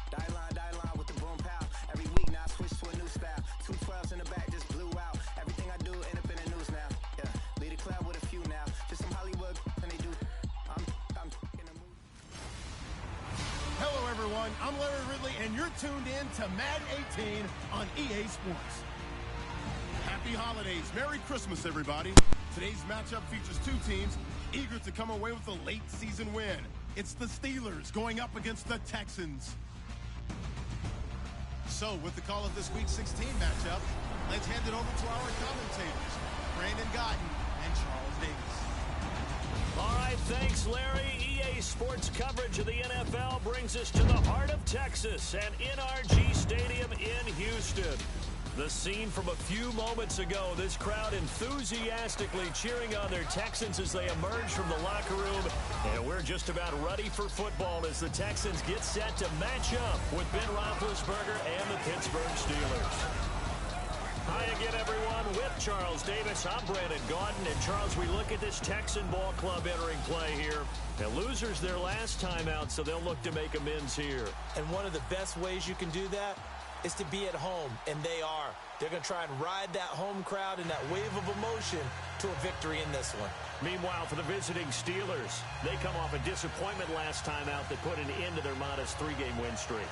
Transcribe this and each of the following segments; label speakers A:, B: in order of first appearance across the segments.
A: Die line with the boom pow. Every week now I switch to a new style. 212s in the back just blew out. Everything I do end up in the news now. Yeah, lead a club with a few now. Just some Hollywood and they do. I'm in the mood.
B: Hello everyone, I'm Larry Ridley and you're tuned in to Madden 18 on EA Sports. Happy holidays, Merry Christmas everybody. Today's matchup features two teams eager to come away with a late season win. It's the Steelers going up against the Texans. So, with the call of this Week 16 matchup, let's hand it over to our commentators, Brandon Gotten and Charles Davis.
C: All right, thanks, Larry. EA Sports coverage of the NFL brings us to the heart of Texas and NRG Stadium in Houston. The scene from a few moments ago, this crowd enthusiastically cheering on their Texans as they emerge from the locker room. And we're just about ready for football as the Texans get set to match up with Ben Roethlisberger and the Pittsburgh Steelers. Hi again, everyone. With Charles Davis, I'm Brandon Gaudin. And, Charles, we look at this Texan ball club entering play here. Now, losers their last time out, so they'll look to make amends here.
D: And one of the best ways you can do that is to be at home, and they are. They're going to try and ride that home crowd and that wave of emotion to a victory in this one.
C: Meanwhile, for the visiting Steelers, they come off a disappointment last time out that put an end to their modest three-game win streak.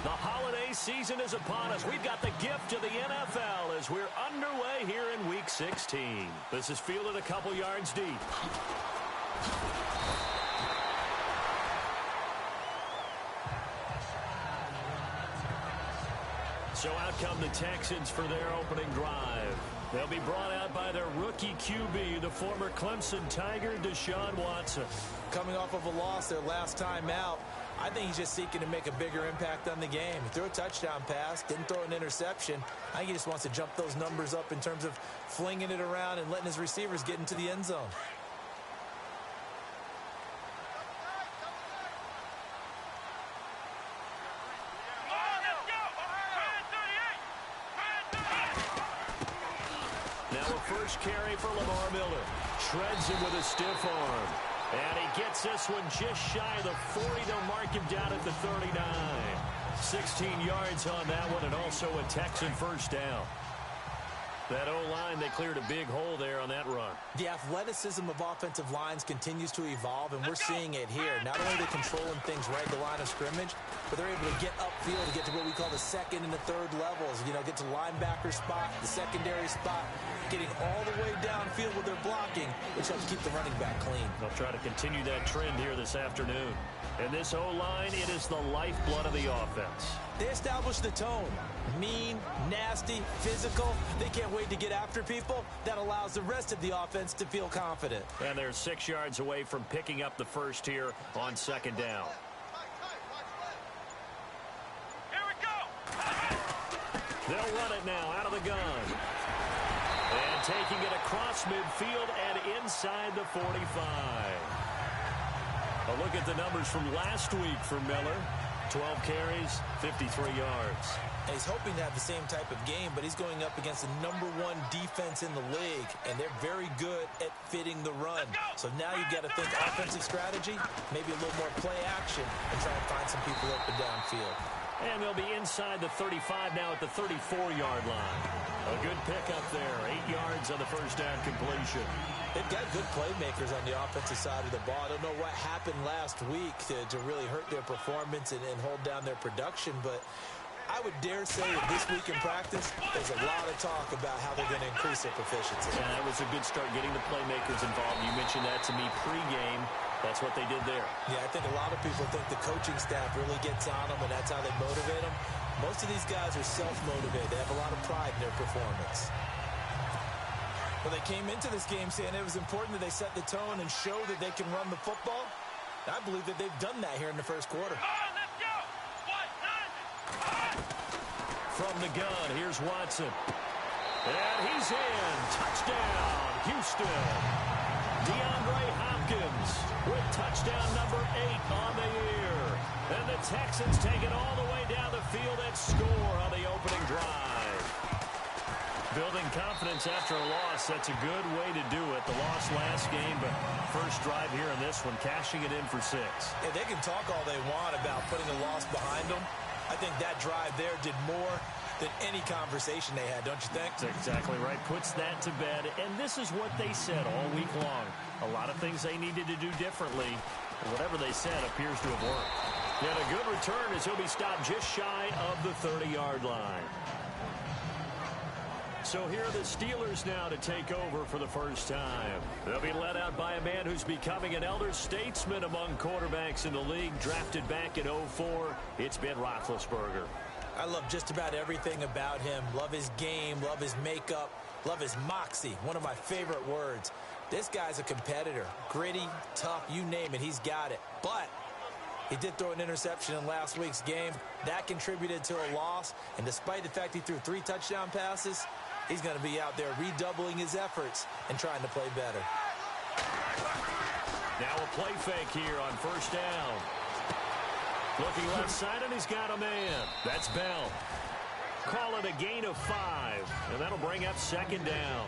C: The holiday season is upon us. We've got the gift of the NFL as we're underway here in Week 16. This is fielded a couple yards deep. So out come the Texans for their opening drive. They'll be brought out by their rookie QB, the former Clemson Tiger, Deshaun Watson.
D: Coming off of a loss their last time out, I think he's just seeking to make a bigger impact on the game. He threw a touchdown pass, didn't throw an interception. I think he just wants to jump those numbers up in terms of flinging it around and letting his receivers get into the end zone.
C: First carry for Lamar Miller. Shreds him with a stiff arm. And he gets this one just shy of the 40. They'll mark him down at the 39. 16 yards on that one and also a Texan first down. That O-line, they cleared a big hole there on that run.
D: The athleticism of offensive lines continues to evolve, and we're seeing it here. Not only are they controlling things right at the line of scrimmage, but they're able to get upfield to get to what we call the second and the third levels. You know, get to linebacker spot, the secondary spot, getting all the way downfield with their blocking, which helps keep the running back clean.
C: They'll try to continue that trend here this afternoon. And this O-line, it is the lifeblood of the offense.
D: They establish the tone. Mean, nasty, physical. They can't wait to get after people. That allows the rest of the offense to feel confident.
C: And they're 6 yards away from picking up the first here on second down.
E: Here we go.
C: They'll run it now out of the gun. And taking it across midfield and inside the 45. A look at the numbers from last week for Miller. 12 carries, 53 yards.
D: And he's hoping to have the same type of game, but he's going up against the #1 defense in the league, and they're very good at fitting the run. So now you've got to think offensive strategy, maybe a little more play action, and try and find some people open downfield.
C: And they'll be inside the 35 now at the 34-yard line. A good pickup there, 8 yards on the first down completion.
D: They've got good playmakers on the offensive side of the ball. I don't know what happened last week to really hurt their performance and hold down their production, but I would dare say that this week in practice, there's a lot of talk about how they're going to increase their proficiency.
C: Yeah, that was a good start getting the playmakers involved. You mentioned that to me pregame. That's what they did there.
D: Yeah, I think a lot of people think the coaching staff really gets on them, and that's how they motivate them. Most of these guys are self-motivated. They have a lot of pride in their performance. Well, they came into this game saying it was important that they set the tone and show that they can run the football. I believe that they've done that here in the first quarter.
E: Let's go.
C: From the gun, here's Watson. And he's in. Touchdown, Houston. DeAndre Hopkins with touchdown number 8 on the year. And the Texans take it all the way down the field and score on the opening drive. Building confidence after a loss, that's a good way to do it. The loss last game, but first drive here in this one, cashing it in for 6.
D: Yeah, they can talk all they want about putting a loss behind them. I think that drive there did more than any conversation they had, don't you think?
C: That's exactly right. Puts that to bed, and this is what they said all week long. A lot of things they needed to do differently. Whatever they said appears to have worked. And a good return as he'll be stopped just shy of the 30-yard line. So here are the Steelers now to take over for the first time. They'll be led out by a man who's becoming an elder statesman among quarterbacks in the league, drafted back in 2004. It's Ben Roethlisberger.
D: I love just about everything about him. Love his game, love his makeup, love his moxie, one of my favorite words. This guy's a competitor. Gritty, tough, you name it, he's got it. But he did throw an interception in last week's game. That contributed to a loss. And despite the fact he threw 3 touchdown passes, he's going to be out there redoubling his efforts and trying to play better.
C: Now a play fake here on first down. Looking left side, and he's got a man. That's Bell. Call it a gain of 5, and that'll bring up second down.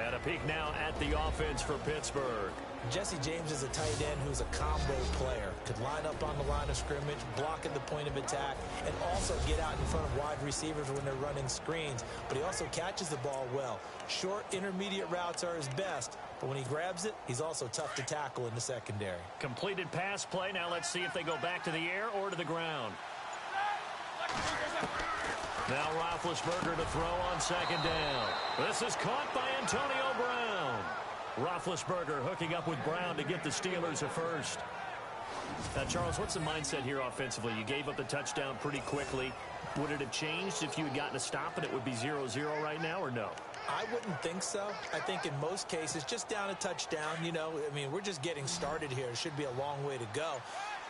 C: And a peek now at the offense for Pittsburgh.
D: Jesse James is a tight end who's a combo player. Could line up on the line of scrimmage, block at the point of attack, and also get out in front of wide receivers when they're running screens. But he also catches the ball well. Short, intermediate routes are his best, but when he grabs it, he's also tough to tackle in the secondary.
C: Completed pass play. Now let's see if they go back to the air or to the ground. Now Roethlisberger to throw on second down. This is caught by Antonio Brown. Roethlisberger hooking up with Brown to get the Steelers a first. Now, Charles, what's the mindset here offensively? You gave up the touchdown pretty quickly. Would it have changed if you had gotten a stop and it would be 0-0 right now, or no?
D: I wouldn't think so. I think in most cases, just down a touchdown, you know, I mean, we're just getting started here. It should be a long way to go.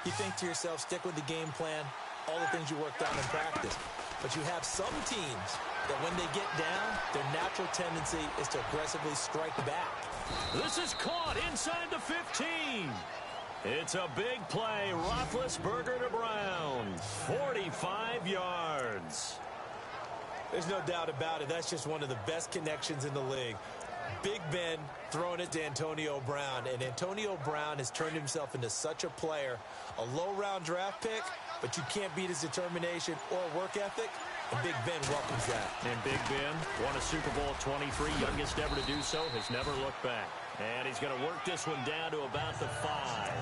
D: You think to yourself, stick with the game plan, all the things you worked on in practice. But you have some teams that when they get down, their natural tendency is to aggressively strike back.
C: This is caught inside the 15. It's a big play. Roethlisberger to Brown. 45 yards.
D: There's no doubt about it. That's just one of the best connections in the league. Big Ben throwing it to Antonio Brown. And Antonio Brown has turned himself into such a player. A low-round draft pick, but you can't beat his determination or work ethic. And Big Ben welcomes that.
C: And Big Ben won a Super Bowl 23, youngest ever to do so, has never looked back. And he's going to work this one down to about the 5.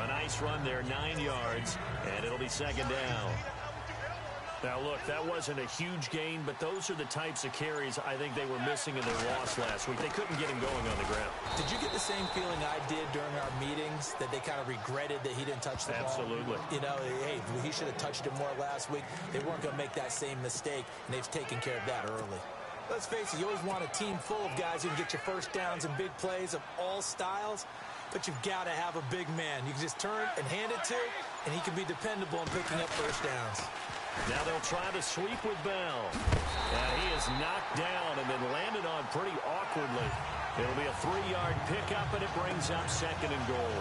C: A nice run there, 9 yards, and it'll be second down. Now, look, that wasn't a huge gain, but those are the types of carries I think they were missing in their loss last week. They couldn't get him going on the ground.
D: Did you get the same feeling I did during our meetings, that they kind of regretted that he didn't touch the ball?
C: Absolutely.
D: You know, hey, he should have touched it more last week. They weren't going to make that same mistake, and they've taken care of that early. Let's face it, you always want a team full of guys who can get you first downs and big plays of all styles, but you've got to have a big man. You can just turn and hand it to, and he can be dependable in picking up first downs.
C: Now they'll try to sweep with Bell. And he is knocked down and then landed on pretty awkwardly. It'll be a 3-yard pickup, and it brings up second and goal.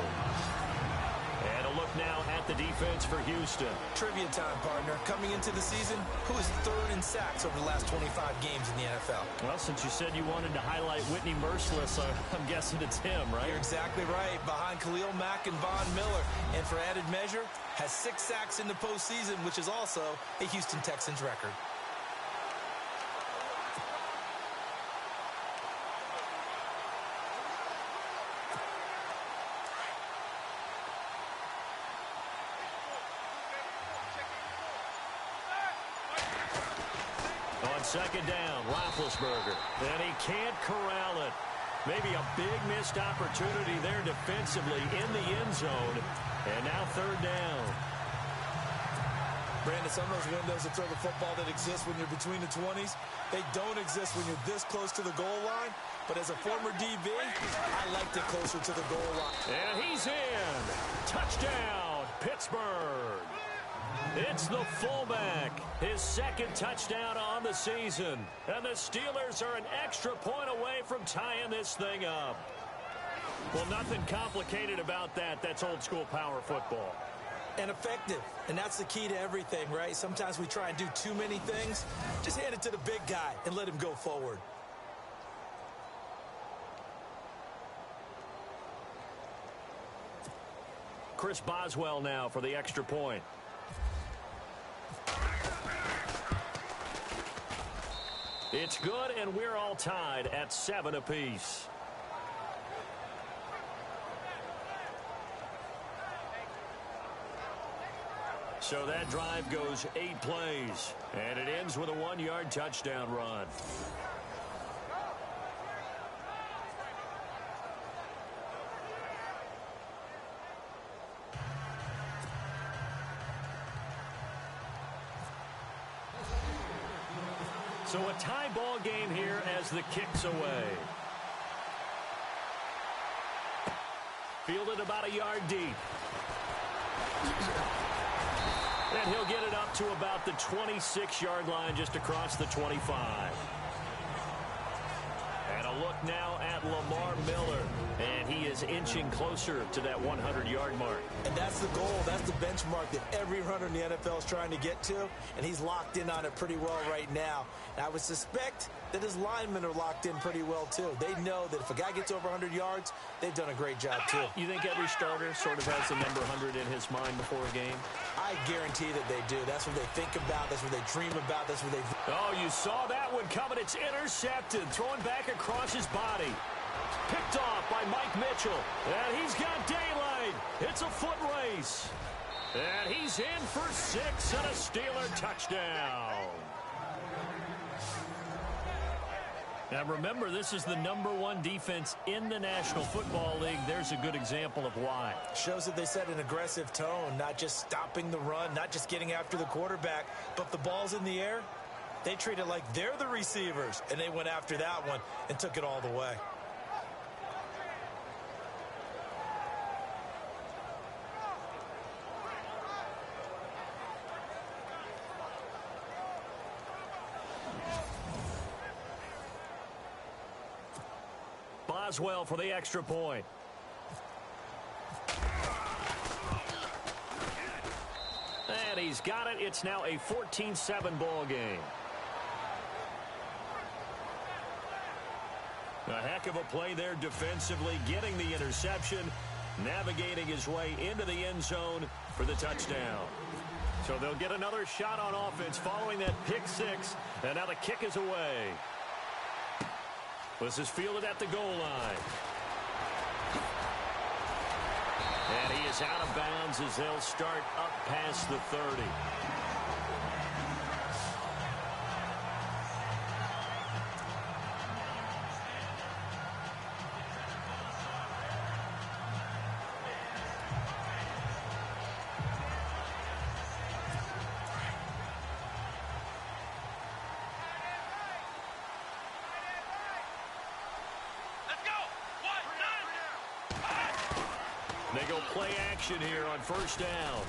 C: And a look now at the defense for Houston.
D: Trivia time, partner. Coming into the season, who is third in sacks over the last 25 games in the NFL?
C: Well, since you said you wanted to highlight Whitney Merciless, I'm guessing it's him, right?
D: You're exactly right. Behind Khalil Mack and Von Miller. And for added measure, has 6 sacks in the postseason, which is also a Houston Texans record.
C: On second down, Roethlisberger. And he can't corral it. Maybe a big missed opportunity there defensively in the end zone. And now third down.
D: Brandon, some of those windows to throw the football that exist when you're between the 20s, they don't exist when you're this close to the goal line. But as a former DB, I liked it closer to the goal line.
C: And he's in. Touchdown, Pittsburgh. It's the fullback, his second touchdown on the season. And the Steelers are an extra point away from tying this thing up. Well, nothing complicated about that. That's old school power football.
D: And effective. And that's the key to everything, right? Sometimes we try and do too many things. Just hand it to the big guy and let him go forward.
C: Chris Boswell now for the extra point. It's good, and we're all tied at 7 apiece. So that drive goes 8 plays, and it ends with a 1-yard touchdown run. So a tie ball game here as the kick's away. Fielded about a yard deep. And he'll get it up to about the 26-yard line just across the 25. And a look now at Lamar Miller. And he is inching closer to that 100-yard mark.
D: And that's the goal. That's the benchmark that every runner in the NFL is trying to get to. And he's locked in on it pretty well right now. And I would suspect that his linemen are locked in pretty well, too. They know that if a guy gets over 100 yards, they've done a great job, too.
C: You think every starter sort of has the number 100 in his mind before a game?
D: I guarantee that they do. That's what they think about. That's what they dream about. That's what they...
C: Oh, you saw that one coming. It's intercepted. Thrown back across his body. Picked off by Mike Mitchell. And he's got daylight. It's a foot race. And he's in for 6 and a Steeler touchdown. Now remember, this is the #1 defense in the National Football League. There's a good example of why.
D: Shows that they set an aggressive tone, not just stopping the run, not just getting after the quarterback, but if the ball's in the air, they treat it like they're the receivers, and they went after that one and took it all the way.
C: Boswell for the extra point. And he's got it. It's now a 14-7 ball game. A heck of a play there defensively, getting the interception, navigating his way into the end zone for the touchdown. So they'll get another shot on offense following that pick 6, and now the kick is away. This is fielded at the goal line. And he is out of bounds as they'll start up past the 30. They go play action here on first down.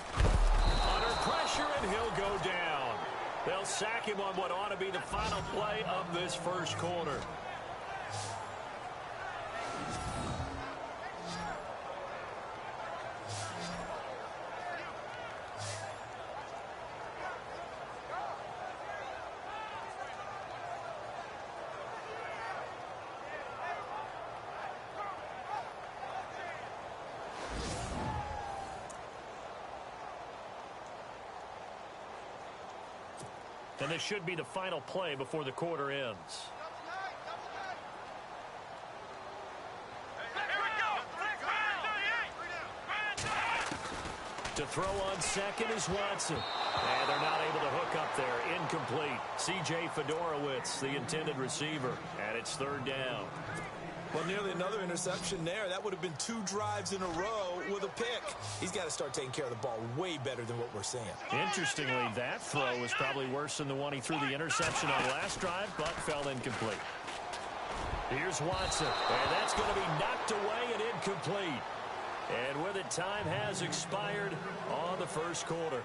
C: Under pressure, and he'll go down. They'll sack him on what ought to be the final play of this first quarter. And this should be the final play before the quarter ends. To throw on second is Watson. And they're not able to hook up there. Incomplete. C.J. Fedorowicz, the intended receiver. And it's third down.
D: Well, nearly another interception there. That would have been 2 drives in a row with a pick. He's got to start taking care of the ball way better than what we're seeing.
C: Interestingly, that throw was probably worse than the one he threw the interception on last drive, but fell incomplete. Here's Watson, and that's going to be knocked away and incomplete. And with it, time has expired on the first quarter.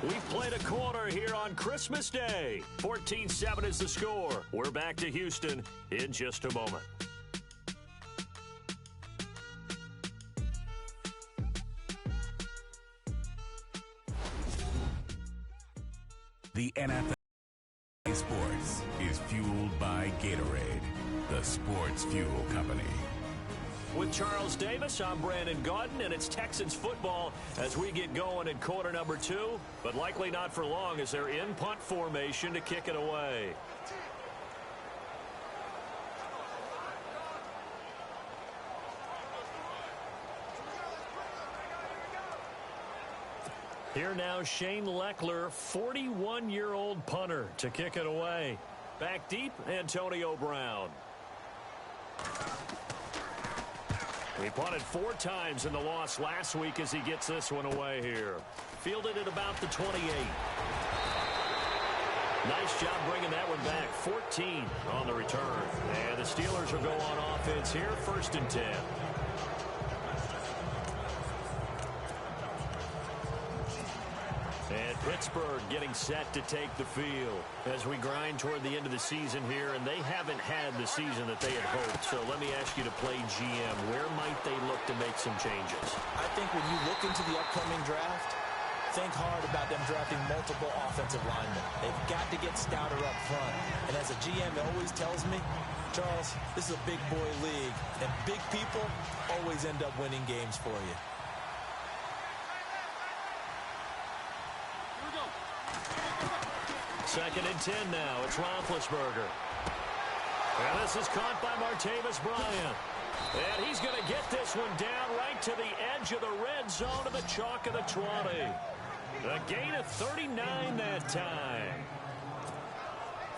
C: We've played a quarter here on Christmas Day. 14-7 is the score. We're back to Houston in just a moment.
F: The NFL Sports is fueled by Gatorade, the sports fuel company.
C: With Charles Davis, I'm Brandon Gaudin, and it's Texans football as we get going in quarter number 2, but likely not for long as they're in punt formation to kick it away. Here now, Shane Leckler, 41-year-old punter, to kick it away. Back deep, Antonio Brown. He punted 4 times in the loss last week as he gets this one away here. Fielded at about the 28. Nice job bringing that one back. 14 on the return. And the Steelers will go on offense here, 1st and 10. And Pittsburgh getting set to take the field as we grind toward the end of the season here, and they haven't had the season that they had hoped. So let me ask you to play GM. Where might they look to make some changes?
D: I think when you look into the upcoming draft, think hard about them drafting multiple offensive linemen. They've got to get stouter up front. And as a GM, it always tells me, Charles, this is a big boy league, and big people always end up winning games for you.
C: Second and 10 now. It's Roethlisberger. And this is caught by Martavis Bryant. And he's going to get this one down right to the edge of the red zone of the chalk of the 20. A gain of 39 that time.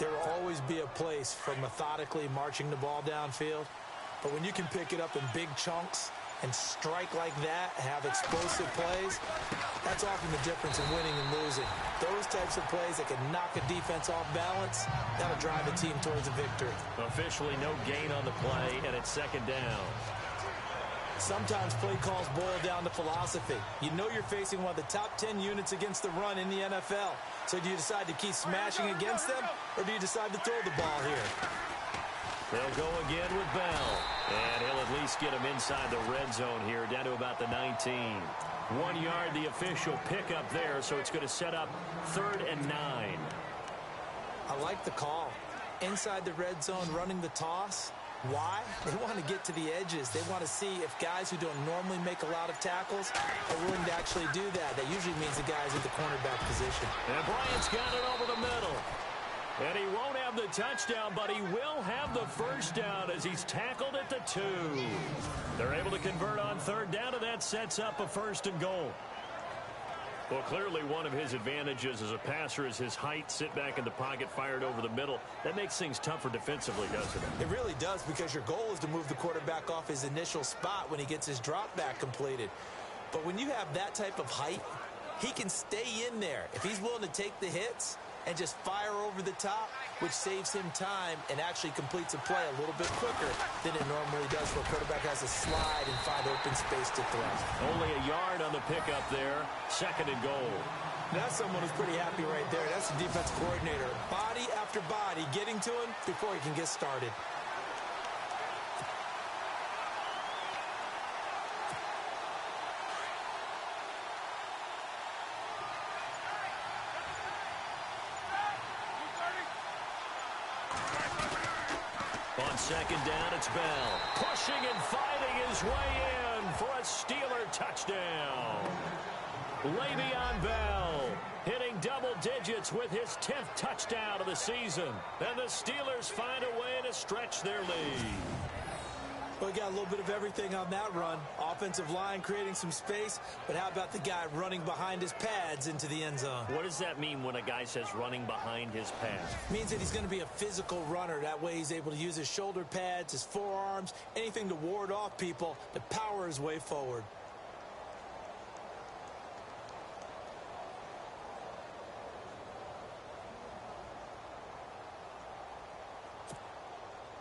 D: There will always be a place for methodically marching the ball downfield. But when you can pick it up in big chunks and strike like that, have explosive plays, that's often the difference in winning and losing. Those types of plays that can knock a defense off balance, that'll drive a team towards a victory.
C: Officially no gain on the play, and it's 2nd down.
D: Sometimes play calls boil down to philosophy. You know you're facing one of the top 10 units against the run in the NFL. So do you decide to keep smashing against them, or do you decide to throw the ball here?
C: They'll go again with Bell. And he'll at least get him inside the red zone here, down to about the 19. 1 yard, the official pickup there, so it's going to set up 3rd and 9.
D: I like the call. Inside the red zone, running the toss. Why? They want to get to the edges. They want to see if guys who don't normally make a lot of tackles are willing to actually do that. That usually means the guys at the cornerback position.
C: And Bryant's got it over the middle. And he won't have the touchdown, but he will have the 1st down as he's tackled at the 2. They're able to convert on 3rd down, and that sets up a 1st and goal. Well, clearly one of his advantages as a passer is his height. Sit back in the pocket, fired over the middle. That makes things tougher defensively, doesn't it?
D: It really does, because your goal is to move the quarterback off his initial spot when he gets his drop back completed. But when you have that type of height, he can stay in there. If he's willing to take the hits and just fire over the top, which saves him time and actually completes a play a little bit quicker than it normally does, where a quarterback has to slide and find open space to throw.
C: Only a yard on the pickup there. 2nd and goal.
D: That's someone who's pretty happy right there. That's the defense coordinator. Body after body getting to him before he can get started.
C: On 2nd down, it's Bell. Pushing and fighting his way in for a Steeler touchdown. Le'Veon Bell hitting double digits with his 10th touchdown of the season. And the Steelers find a way to stretch their lead.
D: Well, we got a little bit of everything on that run. Offensive line creating some space, but how about the guy running behind his pads into the end zone?
C: What does that mean when a guy says running behind his pads?
D: Means that he's going to be a physical runner. That way he's able to use his shoulder pads, his forearms, anything to ward off people to power his way forward.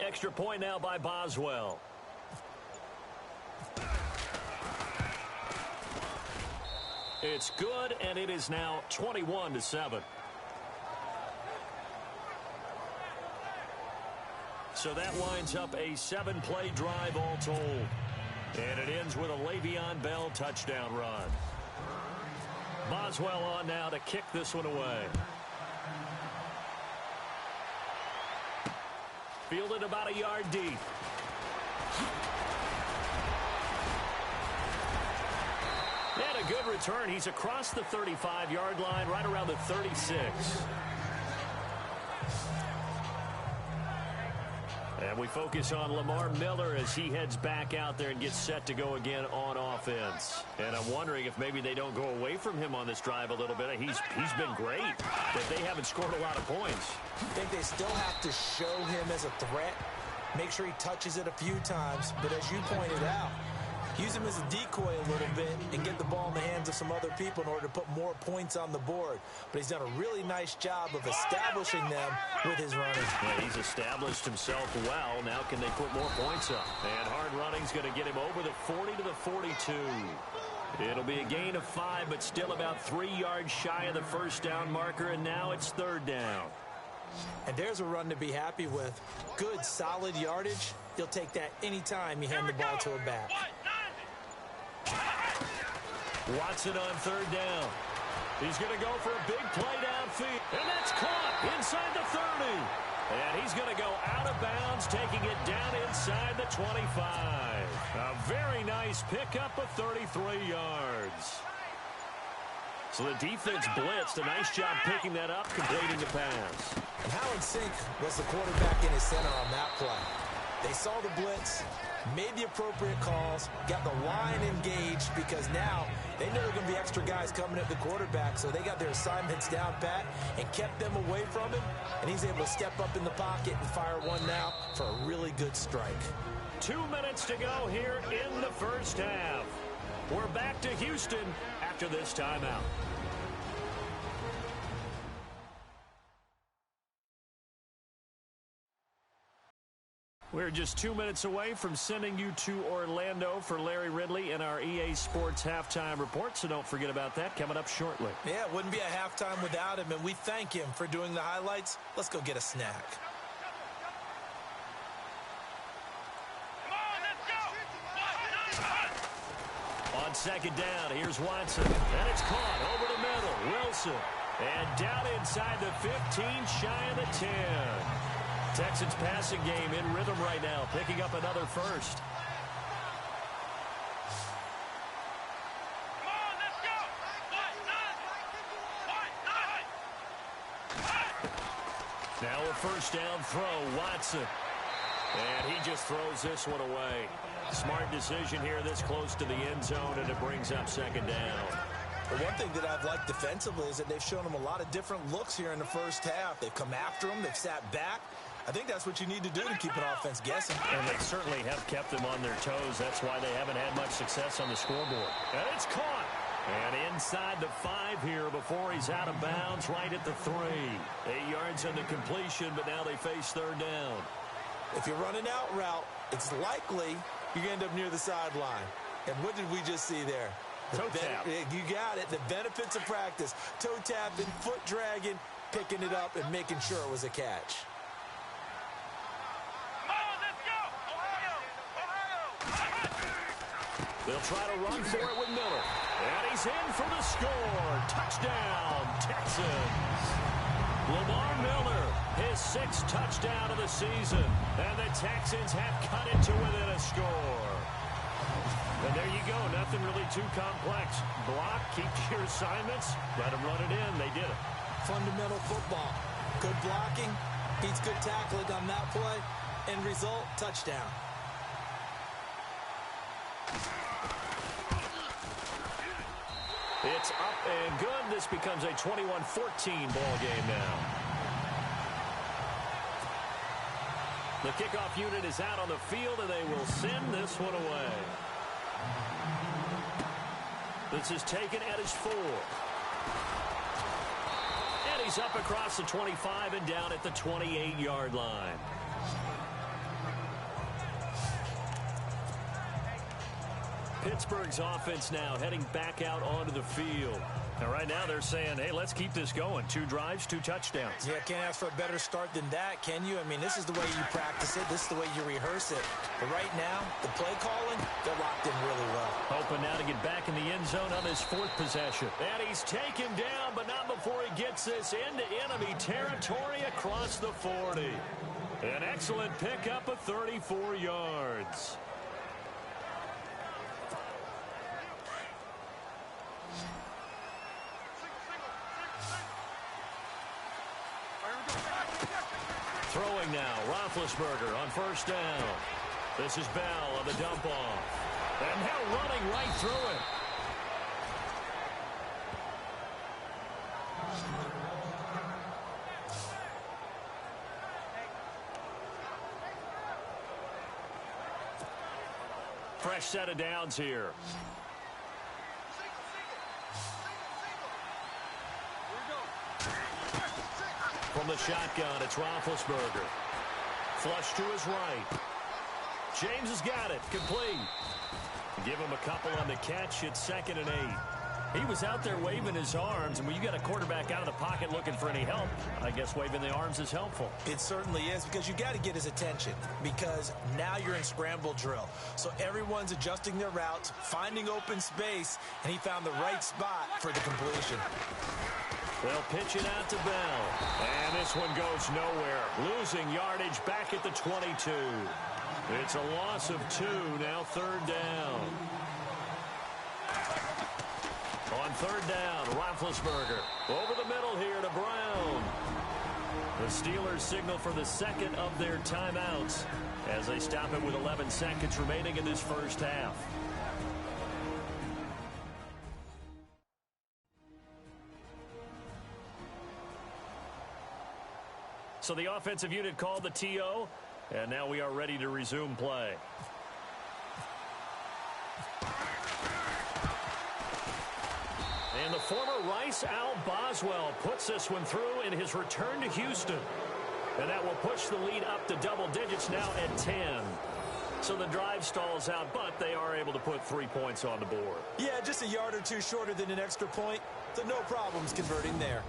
C: Extra point now by Boswell. It's good, and it is now 21-7. So that winds up a 7-play drive all told. And it ends with a Le'Veon Bell touchdown run. Boswell on now to kick this one away. Fielded about a yard deep. And a good return. He's across the 35-yard line, right around the 36. And we focus on Lamar Miller as he heads back out there and gets set to go again on offense. And I'm wondering if maybe they don't go away from him on this drive a little bit. He's been great, but they haven't scored a lot of points.
D: I think they still have to show him as a threat. Make sure he touches it a few times. But as you pointed out, use him as a decoy a little bit and get the ball in the hands of some other people in order to put more points on the board. But he's done a really nice job of establishing them with his running.
C: Yeah, he's established himself well. Now can they put more points up? And hard running's going to get him over the 40 to the 42. It'll be a gain of 5, but still about 3 yards shy of the first down marker, and now it's third down.
D: And there's a run to be happy with. Good, solid yardage. He'll take that anytime you hand the ball to a back.
C: Watson on third down. He's going to go for a big play downfield. And that's caught inside the 30. And he's going to go out of bounds, taking it down inside the 25. A very nice pickup of 33 yards. So the defense blitzed. A nice job picking that up, completing the pass.
D: And how in sync was the quarterback in his center on that play? They saw the blitz, made the appropriate calls, got the line engaged because now they know there are going to be extra guys coming at the quarterback, so they got their assignments down pat and kept them away from him, and he's able to step up in the pocket and fire one now for a really good strike.
C: 2 minutes to go here in the first half. We're back to Houston after this timeout. We're just 2 minutes away from sending you to Orlando for Larry Ridley and our EA Sports Halftime Report, so don't forget about that coming up shortly.
D: Yeah, it wouldn't be a halftime without him, and we thank him for doing the highlights. Let's go get a snack.
C: On second down, here's Watson, and it's caught over the middle. Wilson, and down inside the 15, shy of the 10. Texans passing game in rhythm right now, picking up another first. Now a first down throw, Watson. And he just throws this one away. Smart decision here this close to the end zone, and it brings up second down.
D: But one thing that I've liked defensively is that they've shown him a lot of different looks here in the first half. They've come after him. They've sat back. I think that's what you need to do to keep an offense guessing.
C: And they certainly have kept them on their toes. That's why they haven't had much success on the scoreboard. And it's caught. And inside the 5 here before he's out of bounds, right at the 3. 8 yards on the completion, but now they face third down.
D: If you're running out route, it's likely you're going to end up near the sideline. And what did we just see there?
C: Toe tap.
D: You got it. The benefits of practice. Toe tapping, foot dragging, picking it up, and making sure it was a catch.
C: They'll try to run for it with Miller. And he's in for the score. Touchdown, Texans. Lamar Miller, his 6th touchdown of the season. And the Texans have cut it to within a score. And there you go. Nothing really too complex. Block, keep your assignments, let them run it in. They did it.
D: Fundamental football. Good blocking, beats good tackling on that play. End result, touchdown.
C: It's up and good. This becomes a 21-14 ball game now. The kickoff unit is out on the field, and they will send this one away. This is taken at his 4. And he's up across the 25 and down at the 28-yard line. Pittsburgh's offense now heading back out onto the field. And right now they're saying, hey, let's keep this going. 2 drives, 2 touchdowns.
D: Yeah, can't ask for a better start than that, can you? I mean, this is the way you practice it. This is the way you rehearse it. But right now, the play calling, they're locked in really well.
C: Hoping now to get back in the end zone on his 4th possession. And he's taken down, but not before he gets this into enemy territory across the 40. An excellent pickup of 34 yards. Throwing now, Roethlisberger on first down. This is Bell on the dump off. And now running right through it. Fresh set of downs here. From the shotgun, it's Roethlisberger. Flush to his right. James has got it. Complete. Give him a couple on the catch. It's 2nd and 8. He was out there waving his arms, and when you got a quarterback out of the pocket looking for any help, I guess waving the arms is helpful.
D: It certainly is, because you got to get his attention, because now you're in scramble drill. So everyone's adjusting their routes, finding open space, and he found the right spot for the completion.
C: They'll pitch it out to Bell. And this one goes nowhere. Losing yardage back at the 22. It's a loss of 2, now 3rd down. On 3rd down, Roethlisberger. Over the middle here to Brown. The Steelers signal for the 2nd of their timeouts as they stop it with 11 seconds remaining in this first half. So the offensive unit called the TO, and now we are ready to resume play. And the former Rice Al Boswell puts this one through in his return to Houston. And that will push the lead up to double digits now at 10. So the drive stalls out, but they are able to put 3 points on the board.
D: Yeah, just a yard or two shorter than an extra point, so no problems converting there.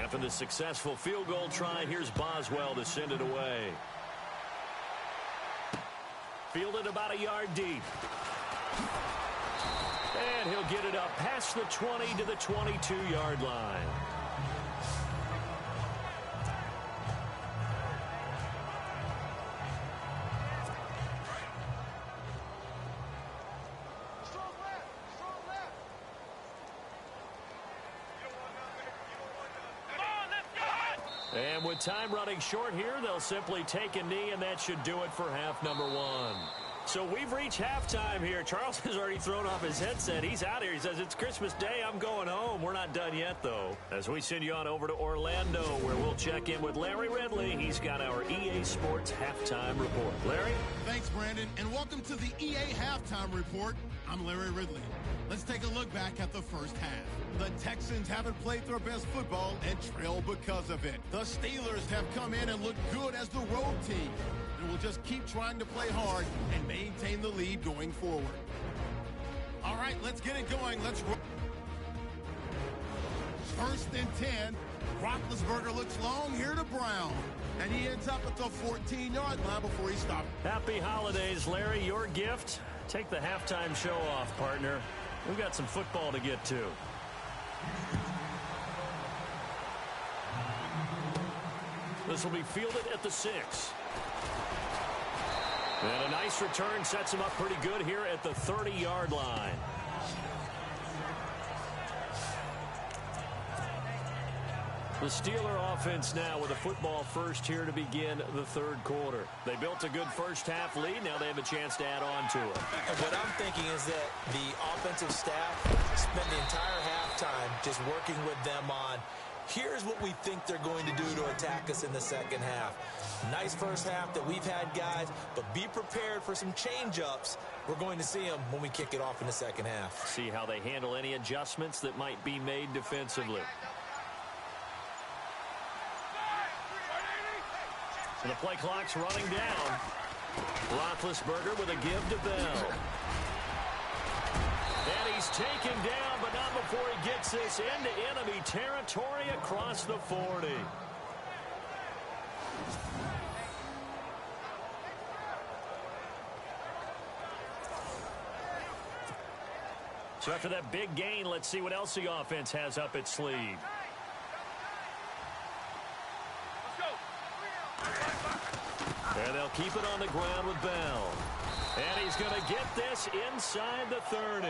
C: After the successful field goal try, here's Boswell to send it away. Fielded about a yard deep. And he'll get it up past the 20 to the 22-yard line. And with time running short here, they'll simply take a knee, and that should do it for half number 1. So we've reached halftime here. Charles has already thrown off his headset. He's out here. He says, it's Christmas Day. I'm going home. We're not done yet, though. As we send you on over to Orlando, where we'll check in with Larry Ridley. He's got our EA Sports Halftime Report. Larry?
B: Thanks, Brandon, and welcome to the EA Halftime Report. I'm Larry Ridley. Let's take a look back at the first half. The Texans haven't played their best football and trail because of it. The Steelers have come in and looked good as the road team. And will just keep trying to play hard and maintain the lead going forward. All right, let's get it going. Let's roll. 1st and 10. Roethlisberger looks long here to Brown. And he ends up at the 14-yard line before he stopped.
C: Happy holidays, Larry. Your gift? Take the halftime show off, partner. We've got some football to get to. This will be fielded at the 6. And a nice return sets him up pretty good here at the 30-yard line. The Steeler offense now with a football first here to begin the 3rd quarter. They built a good first half lead. Now they have a chance to add on to it.
D: What I'm thinking is that the offensive staff spent the entire halftime just working with them on, here's what we think they're going to do to attack us in the second half. Nice first half that we've had, guys, but be prepared for some change-ups. We're going to see them when we kick it off in the second half.
C: See how they handle any adjustments that might be made defensively. So the play clock's running down. Roethlisberger with a give to Bell. And he's He's taken down, but not before he gets this into enemy territory across the 40. So after that big gain, let's see what else the offense has up its sleeve. And they'll keep it on the ground with Bell. And he's going to get this inside the 30.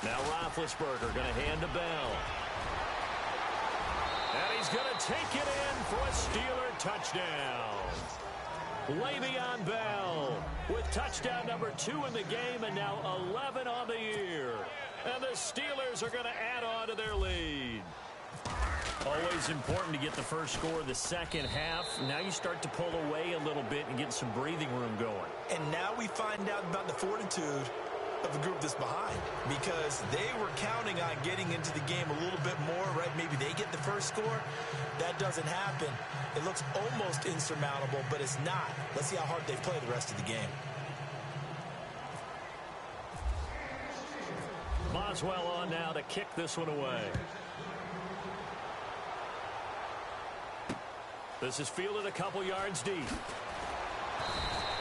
C: Now Roethlisberger going to hand to Bell. And he's going to take it in for a Steeler touchdown. Le'Veon Bell with touchdown number 2 in the game and now 11 on the year. And the Steelers are going to add on to their lead. Always important to get the first score of the second half. Now you start to pull away a little bit and get some breathing room going.
D: And now we find out about the fortitude of the group that's behind, because they were counting on getting into the game a little bit more, right? Maybe they get the first score. That doesn't happen. It looks almost insurmountable, but it's not. Let's see how hard they play the rest of the game.
C: Boswell on now to kick this one away. This is fielded a couple yards deep.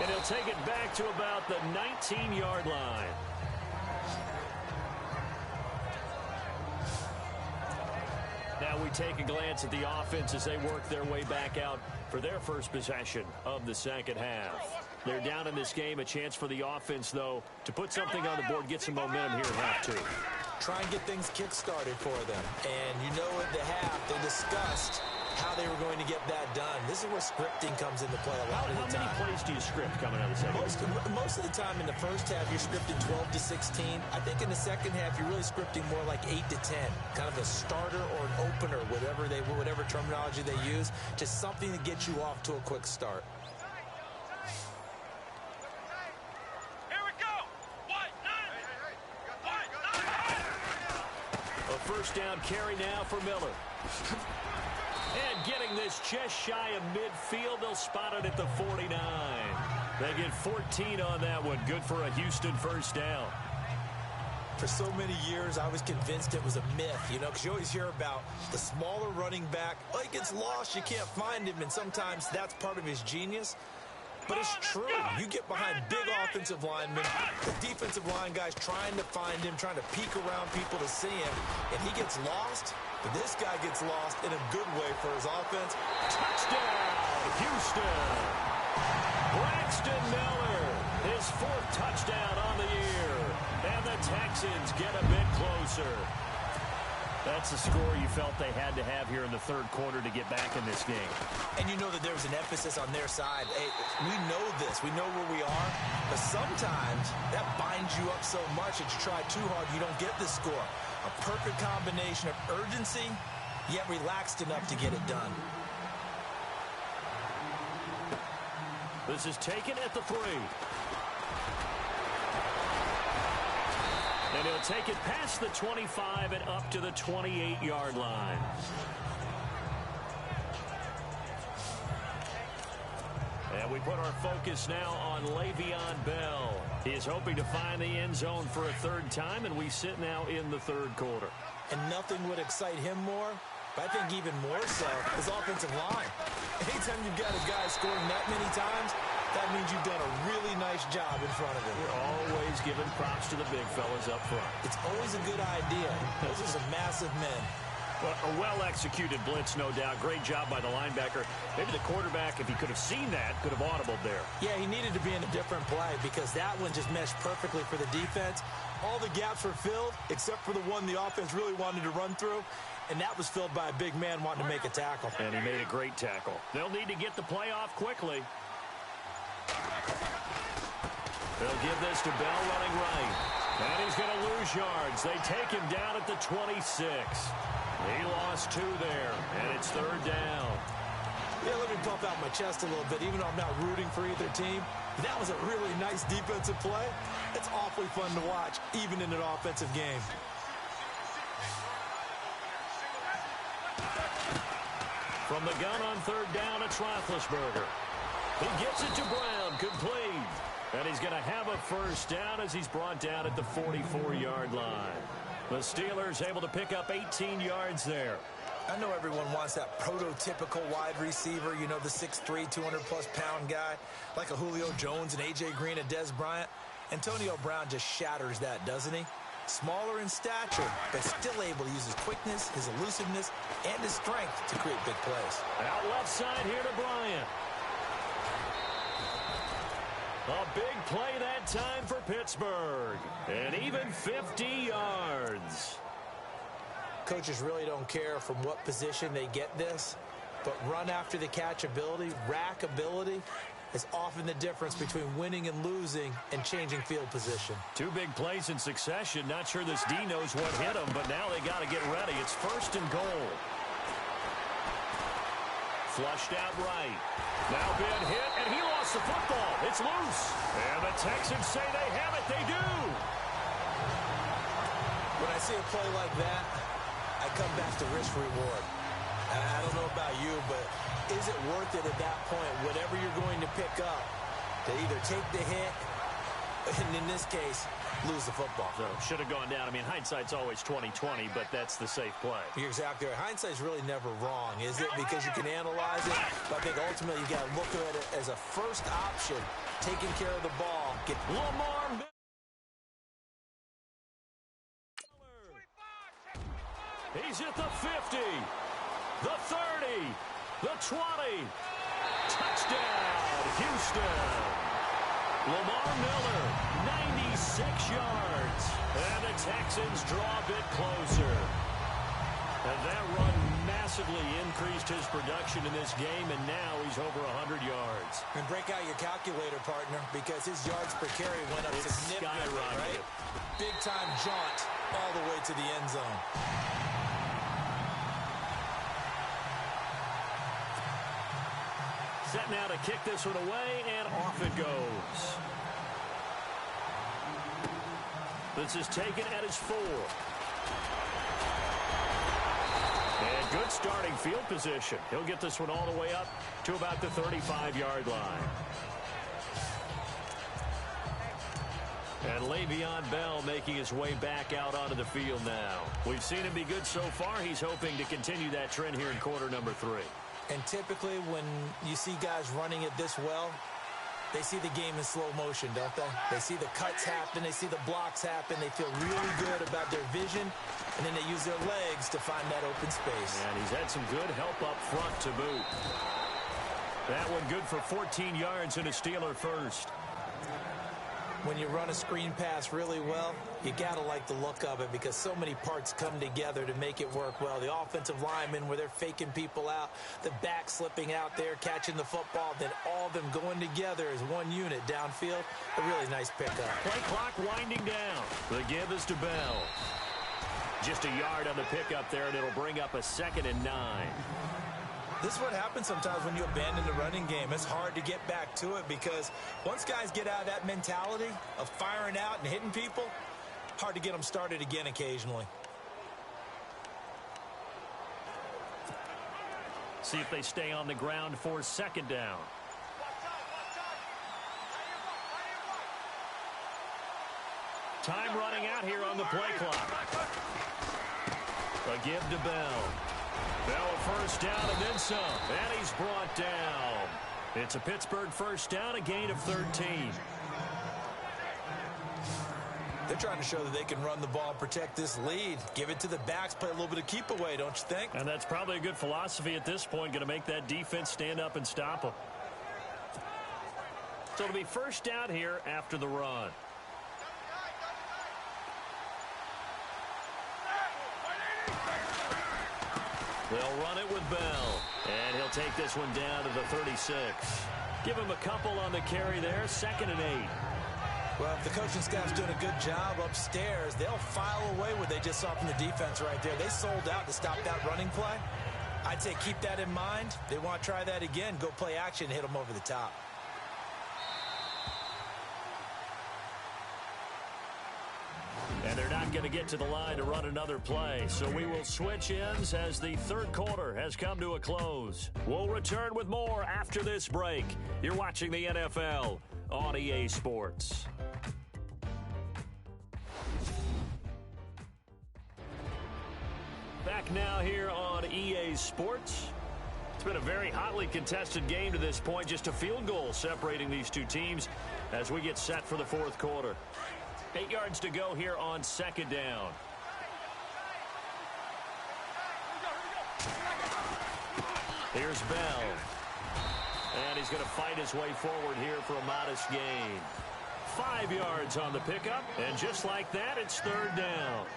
C: And he'll take it back to about the 19-yard line. Now we take a glance at the offense as they work their way back out for their first possession of the second half. They're down in this game. A chance for the offense, though, to put something on the board, get some momentum here at half 2.
D: Try and get things kick-started for them. And you know at the half, they discussed how they were going to get that done. This is where scripting comes into play a lot of the time.
C: How many plays do you script coming out of the second half?
D: Most of the time in the first half, you're scripting 12 to 16. I think in the second half, you're really scripting more like 8 to 10. Kind of a starter or an opener, whatever terminology they use. Just something to get you off to a quick start.
C: A first down carry now for Miller. And getting this just shy of midfield, they'll spot it at the 49. They get 14 on that one. Good for a Houston first down.
D: For so many years, I was convinced it was a myth, because you always hear about the smaller running back. Oh, he gets lost, you can't find him, and sometimes that's part of his genius. But it's true. You get behind big offensive linemen, the defensive line guys trying to find him, trying to peek around people to see him, and he gets lost. But this guy gets lost in a good way for his offense.
C: Touchdown, Houston. Braxton Miller, his 4th touchdown on the year. And the Texans get a bit closer. That's the score you felt they had to have here in the third quarter to get back in this game.
D: And you know that there was an emphasis on their side. Hey, we know this. We know where we are. But sometimes that binds you up so much that you try too hard, you don't get the score. A perfect combination of urgency, yet relaxed enough to get it done.
C: This is taken at the 3. And he'll take it past the 25 and up to the 28-yard line. And we put our focus now on Le'Veon Bell. He is hoping to find the end zone for a 3rd time, and we sit now in the 3rd quarter.
D: And nothing would excite him more, but I think even more so, his offensive line. Anytime you've got a guy scoring that many times, that means you've done a really nice job in front of him.
C: We're always giving props to the big fellas up front.
D: It's always a good idea. Those are some massive men.
C: Well, a well-executed blitz, no doubt. Great job by the linebacker. Maybe the quarterback, if he could have seen that, could have audibled there.
D: Yeah, he needed to be in a different play because that one just meshed perfectly for the defense. All the gaps were filled except for the one the offense really wanted to run through, and that was filled by a big man wanting to make a tackle.
C: And he made a great tackle. They'll need to get the play off quickly. They'll give this to Bell running right. And he's going to lose yards. They take him down at the 26. He lost 2 there, and it's 3rd down.
D: Yeah, let me pump out my chest a little bit, even though I'm not rooting for either team. That was a really nice defensive play. It's awfully fun to watch, even in an offensive game.
C: From the gun on third down, it's Roethlisberger. He gets it to Brown, complete. And he's going to have a first down as he's brought down at the 44-yard line. The Steelers able to pick up 18 yards there.
D: I know everyone wants that prototypical wide receiver, you know, the 6'3", 200-plus-pound guy, like a Julio Jones and A.J. Green and Dez Bryant. Antonio Brown just shatters that, doesn't he? Smaller in stature, but still able to use his quickness, his elusiveness, and his strength to create big plays.
C: Out left side here to Bryant. A big play that time for Pittsburgh. And even 50 yards.
D: Coaches really don't care from what position they get this, but run after the catch ability, rack ability, is often the difference between winning and losing and changing field position.
C: Two big plays in succession. Not sure this D knows what hit him, but now they got to get ready. It's first and goal. Flushed out right. Now been hit, and he lost the football. It's loose. And the Texans say they have it. They do.
D: When I see a play like that, I come back to risk-reward. I don't know about you, but is it worth it at that point, whatever you're going to pick up, to either take the hit, and in this case, lose the football?
C: So should have gone down. I mean, hindsight's always 20/20, but that's the safe play.
D: You're exactly right. Hindsight's really never wrong, is it? Because you can analyze it, but I think ultimately you got to look at it as a first option, taking care of the ball. Get
C: Lamar. He's at the 50, the 30, the 20. Touchdown, Houston. Lamar Miller, 96 yards. And the Texans draw a bit closer. And that run massively increased his production in this game, and now he's over 100 yards.
D: And break out your calculator, partner, because his yards per carry went up significantly, right? Big-time jaunt all the way to the end zone.
C: Set now to kick this one away, and off it goes. This is taken at his 4. And good starting field position. He'll get this one all the way up to about the 35-yard line. And Le'Veon Bell making his way back out onto the field now. We've seen him be good so far. He's hoping to continue that trend here in quarter number 3.
D: And typically when you see guys running it this well, they see the game in slow motion, don't they? They see the cuts happen. They see the blocks happen. They feel really good about their vision, and then they use their legs to find that open space.
C: And he's had some good help up front to boot. That one good for 14 yards and a Steeler first.
D: When you run a screen pass really well, you got to like the look of it because so many parts come together to make it work well. The offensive linemen where they're faking people out, the back slipping out there, catching the football, then all of them going together as one unit downfield. A really nice pickup.
C: Play clock winding down. The give is to Bell. Just a yard on the pickup there, and it'll bring up a 2nd and 9.
D: This is what happens sometimes when you abandon the running game. It's hard to get back to it because once guys get out of that mentality of firing out and hitting people, hard to get them started again occasionally.
C: See if they stay on the ground for 2nd down. Time running out here on the play clock. A give to Bell. Bell a first down and then some. And he's brought down. It's a Pittsburgh first down, a gain of 13.
D: They're trying to show that they can run the ball, protect this lead. Give it to the backs, play a little bit of keep away, don't you think?
C: And that's probably a good philosophy at this point, going to make that defense stand up and stop them. So it'll be first down here after the run. They'll run it with Bell. And he'll take this one down to the 36. Give him a couple on the carry there. 2nd and 8.
D: Well, if the coaching staff's doing a good job upstairs, they'll file away what they just saw from the defense right there. They sold out to stop that running play. I'd say keep that in mind. They want to try that again. Go play action and hit them over the top.
C: And they're not going to get to the line to run another play. So we will switch ends as the third quarter has come to a close. We'll return with more after this break. You're watching the NFL on EA Sports. Back now here on EA Sports. It's been a very hotly contested game to this point. Just a field goal separating these two teams as we get set for the fourth quarter. 8 yards to go here on second down. Here's Bell. And he's going to fight his way forward here for a modest gain. 5 yards on the pickup. And just like that, it's third down.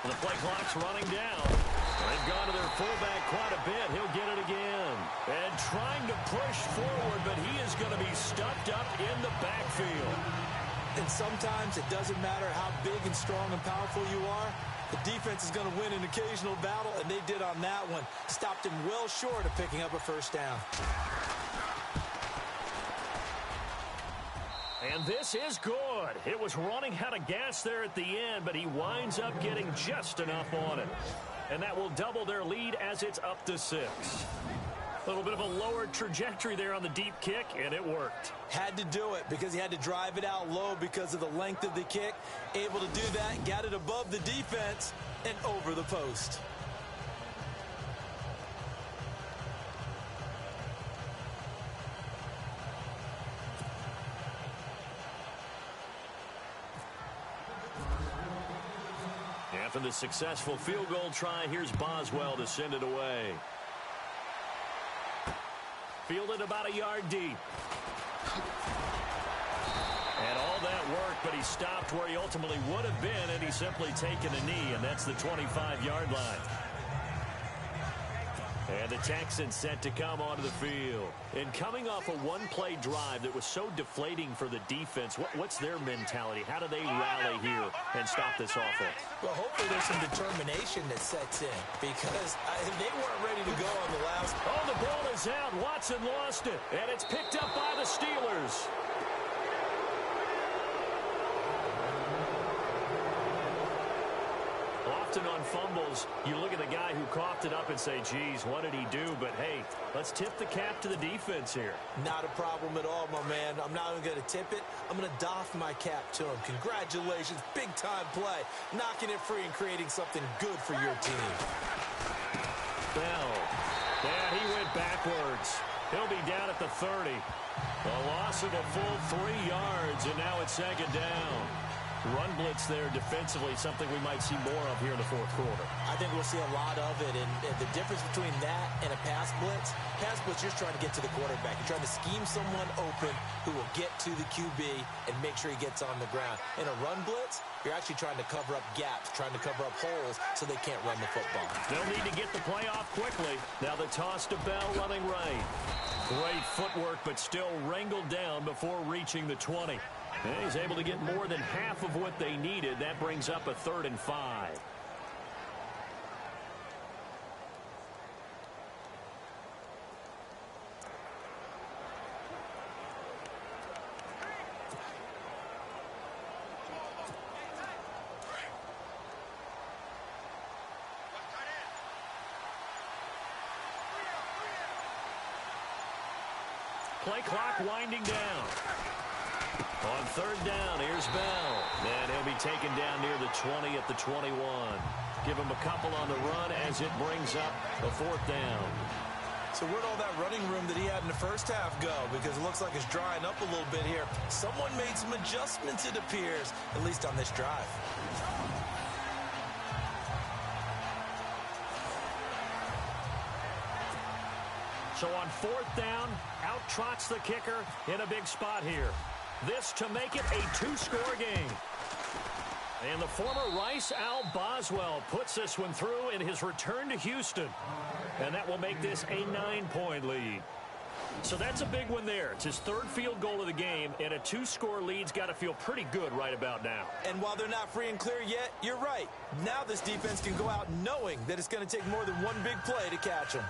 C: The play clock's running down. They've gone to their fullback quite a bit. He'll get it again. And trying to push forward, but he is going to be stuffed up in the backfield.
D: And sometimes it doesn't matter how big and strong and powerful you are. The defense is going to win an occasional battle, and they did on that one. Stopped him well short of picking up a first down.
C: And this is good. It was running out of gas there at the end, but he winds up getting just enough on it. And that will double their lead as it's up to 6. A little bit of a lower trajectory there on the deep kick, and it worked.
D: Had to do it because he had to drive it out low because of the length of the kick. Able to do that, got it above the defense and over the post.
C: After the successful field goal try, here's Boswell to send it away. Fielded about a yard deep. And all that worked, but he stopped where he ultimately would have been, and he's simply taken a knee, and that's the 25-yard line. And the Texans set to come onto the field. And coming off a one-play drive that was so deflating for the defense, what's their mentality? How do they rally here and stop this offense?
D: Well, hopefully there's some determination that sets in because they weren't ready to go on the last.
C: Oh, the ball is out. Watson lost it, and it's picked up by the Steelers. Often on fumbles, you look at the guy who coughed it up and say, geez, what did he do? But, hey, let's tip the cap to the defense here.
D: Not a problem at all, my man. I'm not even going to tip it. I'm going to doff my cap to him. Congratulations. Big-time play. Knocking it free and creating something good for your team.
C: Bell. Yeah, he went backwards. He'll be down at the 30. A loss of a full 3 yards, and now it's second down. Run blitz there defensively, something we might see more of here in the fourth quarter.
D: I think we'll see a lot of it, and the difference between that and a pass blitz, you're just trying to get to the quarterback. You're trying to scheme someone open who will get to the QB and make sure he gets on the ground. In a run blitz, you're actually trying to cover up gaps, trying to cover up holes so they can't run the football.
C: They'll need to get the play off quickly. Now the toss to Bell running right. Great footwork, but still wrangled down before reaching the 20. And he's able to get more than half of what they needed. That brings up a 3rd and 5. Play clock winding down. On 3rd down, here's Bell. And he'll be taken down near the 20 at the 21. Give him a couple on the run as it brings up a 4th down.
D: So where'd all that running room that he had in the first half go? Because it looks like it's drying up a little bit here. Someone made some adjustments, it appears, at least on this drive.
C: So on 4th down, out trots the kicker in a big spot here. This to make it a 2-score game. And the former Rice Al Boswell puts this one through in his return to Houston. And that will make this a 9-point lead. So that's a big one there. It's his third field goal of the game, and a 2-score lead's got to feel pretty good right about now.
D: And while they're not free and clear yet, you're right. Now this defense can go out knowing that it's going to take more than one big play to catch them.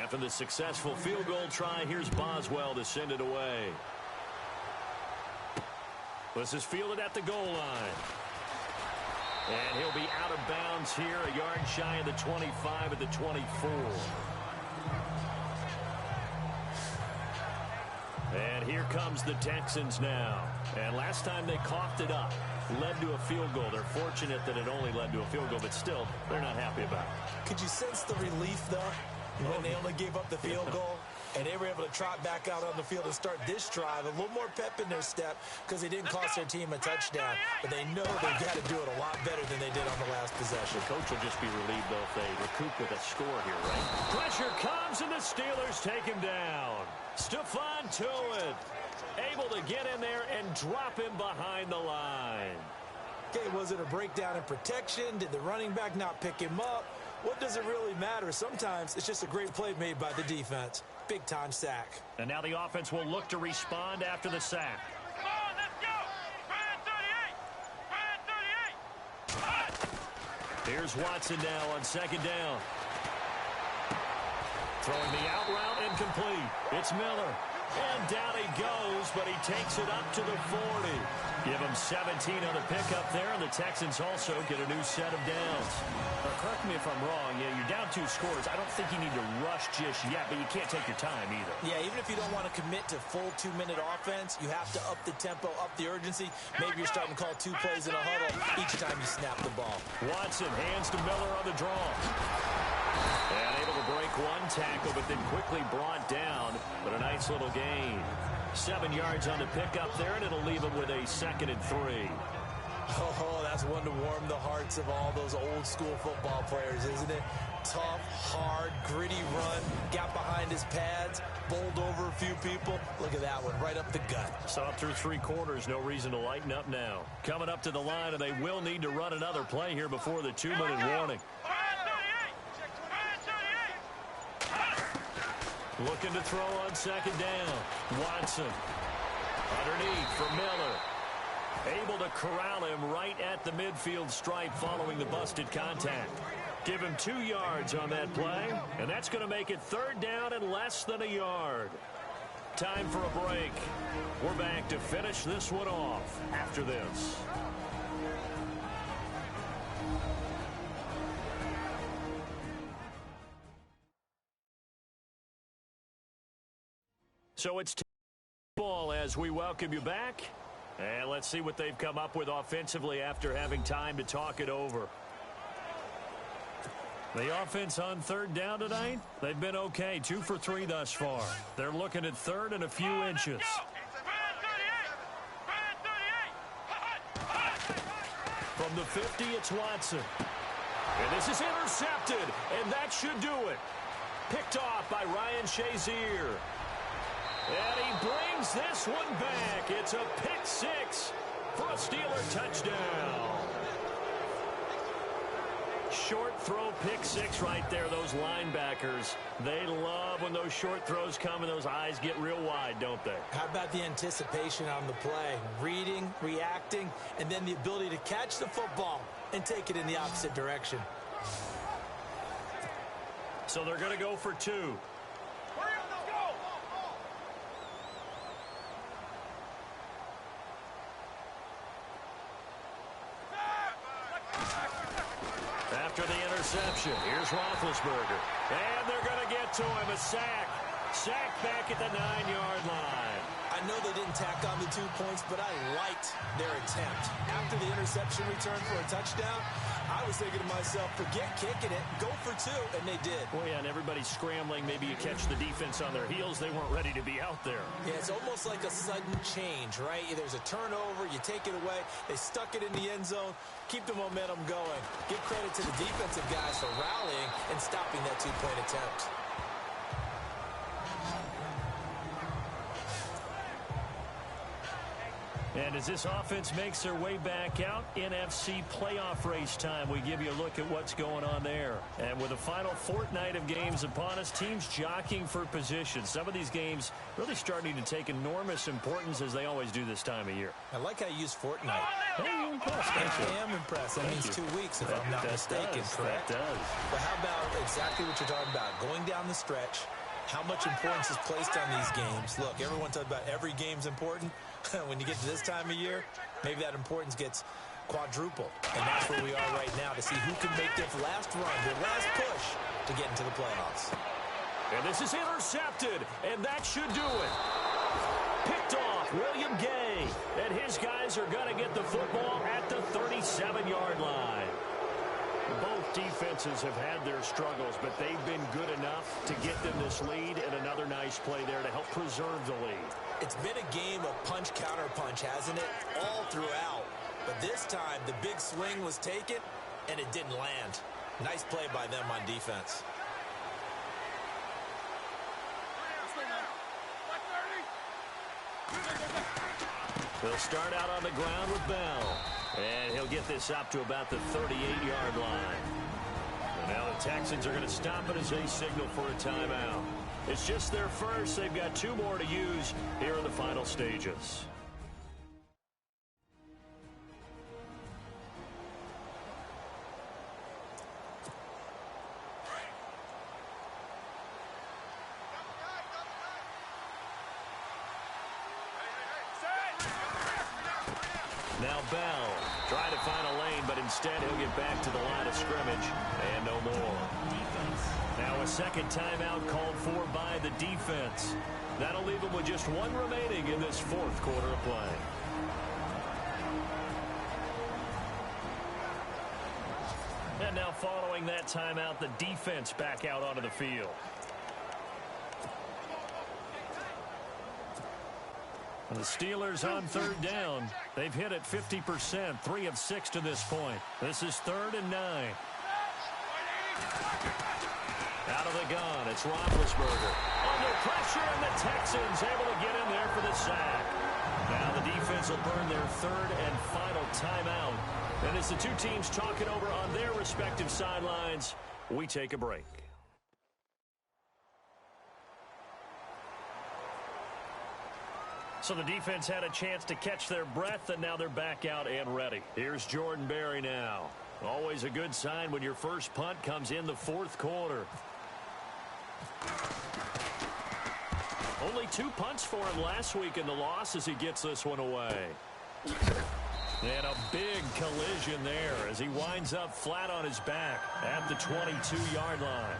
C: After the successful field goal try, here's Boswell to send it away. This is fielded at the goal line. And he'll be out of bounds here, a yard shy of the 25 at the 24. And here comes the Texans now. And last time they coughed it up, led to a field goal. They're fortunate that it only led to a field goal, but still, they're not happy about it.
D: Could you sense the relief, though, when they only gave up the field goal? And they were able to trot back out on the field and start this drive. A little more pep in their step because they didn't cost their team a touchdown. But they know they've got to do it a lot better than they did on the last possession.
C: The coach will just be relieved, though, if they recoup with a score here, right? Pressure comes, and the Steelers take him down. Stephon Tuitt able to get in there and drop him behind the line.
D: Okay, was it a breakdown in protection? Did the running back not pick him up? What does it really matter? Sometimes it's just a great play made by the defense. Big-time sack.
C: And now the offense will look to respond after the sack.
E: Come on, let's go! Brand 38! Brand 38!
C: Here's Watson now on second down. Throwing the out route incomplete. It's Miller. And down he goes, but he takes it up to the 40. Give him 17 on the pickup there, and the Texans also get a new set of downs. Now, correct me if I'm wrong. Yeah, you're down 2 scores. I don't think you need to rush just yet, but you can't take your time either.
D: Yeah, even if you don't want to commit to full 2-minute offense, you have to up the tempo, up the urgency. Maybe you're starting to call 2 plays in a huddle each time you snap the ball.
C: Watson hands to Miller on the draw. And able to break one tackle, but then quickly brought down. But a nice little gain. 7 yards on the pickup there, and it'll leave him with a 2nd and 3.
D: Oh, that's one to warm the hearts of all those old-school football players, isn't it? Tough, hard, gritty run, got behind his pads, bowled over a few people. Look at that one, right up the gut.
C: Saw through 3 quarters, no reason to lighten up now. Coming up to the line, and they will need to run another play here before the 2-minute warning. Looking to throw on second down. Watson. Underneath for Miller. Able to corral him right at the midfield stripe following the busted contact. Give him 2 yards on that play, and that's going to make it 3rd down and less than a yard. Time for a break. We're back to finish this one off after this. So it's ball as we welcome you back. And let's see what they've come up with offensively after having time to talk it over. The offense on 3rd down tonight, they've been okay. 2 for 3 thus far. They're looking at 3rd and a few inches. From the 50, it's Watson. And this is intercepted, and that should do it. Picked off by Ryan Shazier. And he brings this one back. It's a pick 6 for a Steeler touchdown. Short throw pick 6 right there. Those linebackers, they love when those short throws come and those eyes get real wide, don't they?
D: How about the anticipation on the play? Reading, reacting, and then the ability to catch the football and take it in the opposite direction.
C: So they're going to go for 2. After the interception, here's Roethlisberger. And they're going to get to him. A sack. Sack back at the 9-yard line.
D: I know they didn't tack on the 2 points, but I liked their attempt. After the interception return for a touchdown, I I was thinking to myself, forget kicking it, go for two, and they did.
C: Well, yeah, and everybody's scrambling. Maybe you catch the defense on their heels. They weren't ready to be out there.
D: Yeah, it's almost like a sudden change, right? There's a turnover, you take it away, they stuck it in the end zone, keep the momentum going. Give credit to the defensive guys for rallying and stopping that two-point attempt.
C: And as this offense makes their way back out, NFC playoff race time, we give you a look at what's going on there. And with the final fortnight of games upon us, teams jockeying for position. Some of these games really starting to take enormous importance as they always do this time of year.
D: I like how you use fortnight.
C: Hey, you're impressed,
D: I am impressed. That means 2 weeks, if I'm not mistaken, correct?
C: That does.
D: But how about exactly what you're talking about? Going down the stretch, how much importance is placed on these games? Look, everyone talks about every game's important. When you get to this time of year, maybe that importance gets quadrupled. And that's where we are right now to see who can make their last run, their last push to get into the playoffs.
C: And this is intercepted, and that should do it. Picked off, William Gay. And his guys are going to get the football at the 37-yard line. Both defenses have had their struggles, but they've been good enough to get them this lead, and another nice play there to help preserve the lead.
D: It's been a game of punch-counter-punch, hasn't it? All throughout. But this time, the big swing was taken, and it didn't land. Nice play by them on defense.
C: They'll start out on the ground with Bell. And he'll get this up to about the 38-yard line. And now the Texans are going to stop it as they signal for a timeout. It's just their first. They've got 2 more to use here in the final stages. Now Bell trying to find a lane, but instead he'll get back to the line of scrimmage and no more. Now a second timeout called for by the defense. That'll leave them with just 1 remaining in this 4th quarter of play. And now following that timeout, the defense back out onto the field. The Steelers on 3rd down. They've hit it 50%, 3 of 6 to this point. This is 3rd and 9. Out of the gun, it's Roethlisberger. Under pressure, and the Texans able to get in there for the sack. Now the defense will burn their 3rd and final timeout. And as the 2 teams talk it over on their respective sidelines, we take a break. So the defense had a chance to catch their breath, and now they're back out and ready. Here's Jordan Berry now. Always a good sign when your first punt comes in the 4th quarter. Only 2 punts for him last week in the loss as he gets this one away. And a big collision there as he winds up flat on his back at the 22-yard line.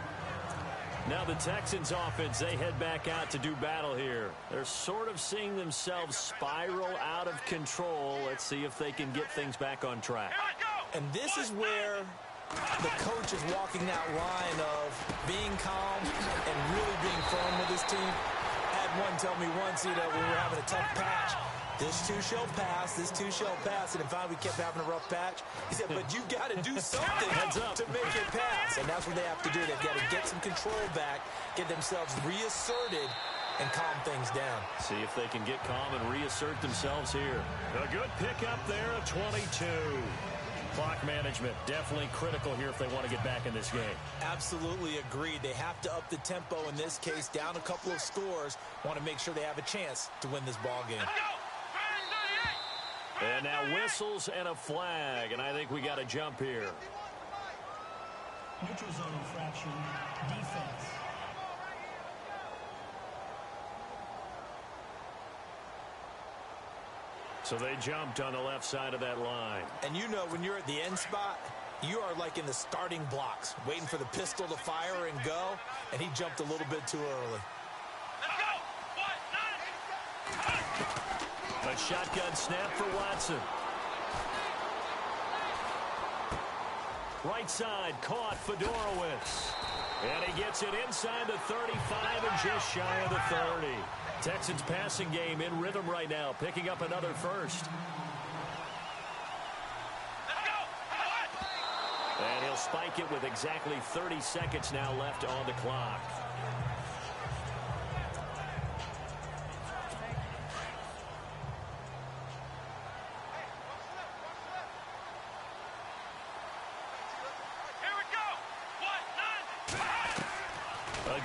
C: Now the Texans offense, they head back out to do battle here. They're sort of seeing themselves spiral out of control. Let's see if they can get things back on track.
D: And this is where the coach is walking that line of being calm and really being firm with his team. I had one tell me once, when we were having a tough patch, this too shall pass, this too shall pass. And in fact, we kept having a rough patch. He said, but you got to do something to make it pass. And that's what they have to do. They've got to get some control back, get themselves reasserted, and calm things down.
C: See if they can get calm and reassert themselves here. A good pickup there at 22. Clock management definitely critical here if they want to get back in this game.
D: Absolutely agreed. They have to up the tempo in this case, down a couple of scores. Want to make sure they have a chance to win this ball game.
C: And now whistles and a flag, and I think we got a jump here.
G: Neutral zone infraction, defense.
C: So they jumped on the left side of that line.
D: And when you're at the end spot, you are like in the starting blocks, waiting for the pistol to fire and go, and he jumped a little bit too early.
C: A shotgun snap for Watson. Right side, caught Fedorowicz. And he gets it inside the 35 and just shy of the 30. Texans passing game in rhythm right now, picking up another first. And he'll spike it with exactly 30 seconds now left on the clock.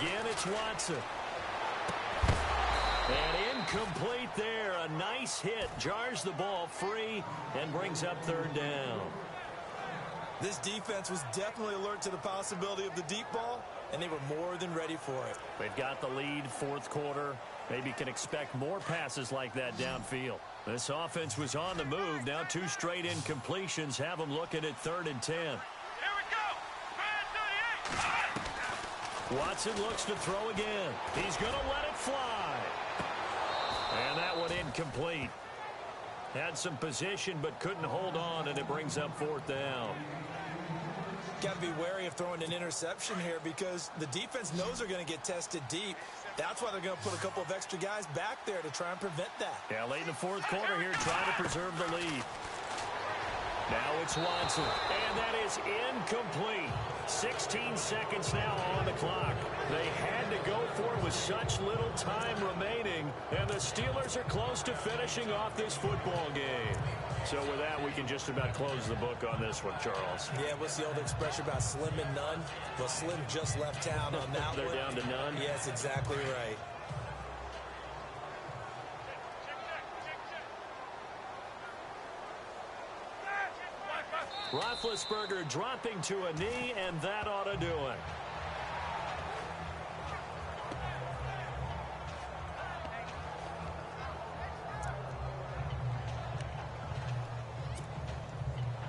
C: Again, it's Watson. And incomplete there. A nice hit. Jars the ball free and brings up third down.
D: This defense was definitely alert to the possibility of the deep ball, and they were more than ready for it.
C: They've got the lead, fourth quarter. Maybe can expect more passes like that downfield. This offense was on the move. Now 2 straight incompletions have them looking at 3rd and 10.
E: Here we go. Man 38.
C: Watson looks to throw again. He's going to let it fly. And that one incomplete. Had some position but couldn't hold on, and it brings up 4th down.
D: Got to be wary of throwing an interception here because the defense knows they're going to get tested deep. That's why they're going to put a couple of extra guys back there to try and prevent that.
C: Yeah, late in the 4th quarter here, trying to preserve the lead. Now it's Watson, and that is incomplete. 16 seconds now on the clock. They had to go for it with such little time remaining, and the Steelers are close to finishing off this football game. So with that, we can just about close the book on this one, Charles.
D: Yeah, what's the old expression about slim and none? Well, Slim just left town on that
C: They're
D: one.
C: down to none?
D: Yes, exactly right.
C: Roethlisberger dropping to a knee, and that ought to do it.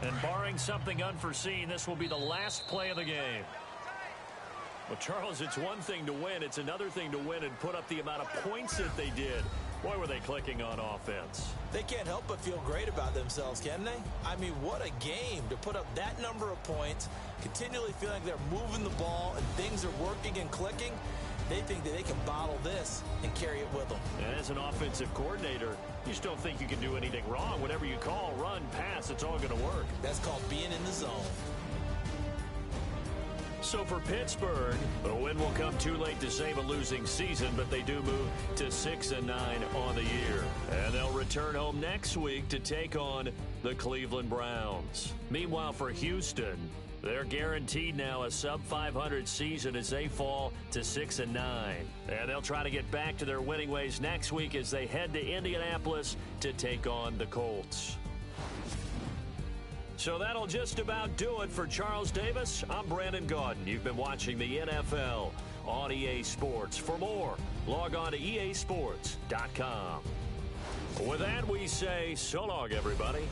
C: And barring something unforeseen, this will be the last play of the game. Well, Charles, it's one thing to win. It's another thing to win and put up the amount of points that they did. Boy, were they clicking on offense.
D: They can't help but feel great about themselves, can they? I mean, what a game to put up that number of points, continually feeling like they're moving the ball and things are working and clicking. They think that they can bottle this and carry it with them.
C: And as an offensive coordinator, you just don't think you can do anything wrong. Whatever you call, run, pass, it's all going to work.
D: That's called being in the zone.
C: So for Pittsburgh, the win will come too late to save a losing season, but they do move to 6-9 on the year. And they'll return home next week to take on the Cleveland Browns. Meanwhile, for Houston, they're guaranteed now a sub-500 season as they fall to 6-9. And they'll try to get back to their winning ways next week as they head to Indianapolis to take on the Colts. So that'll just about do it for Charles Davis. I'm Brandon Gaudin. You've been watching the NFL on EA Sports. For more, log on to easports.com. With that, we say so long, everybody.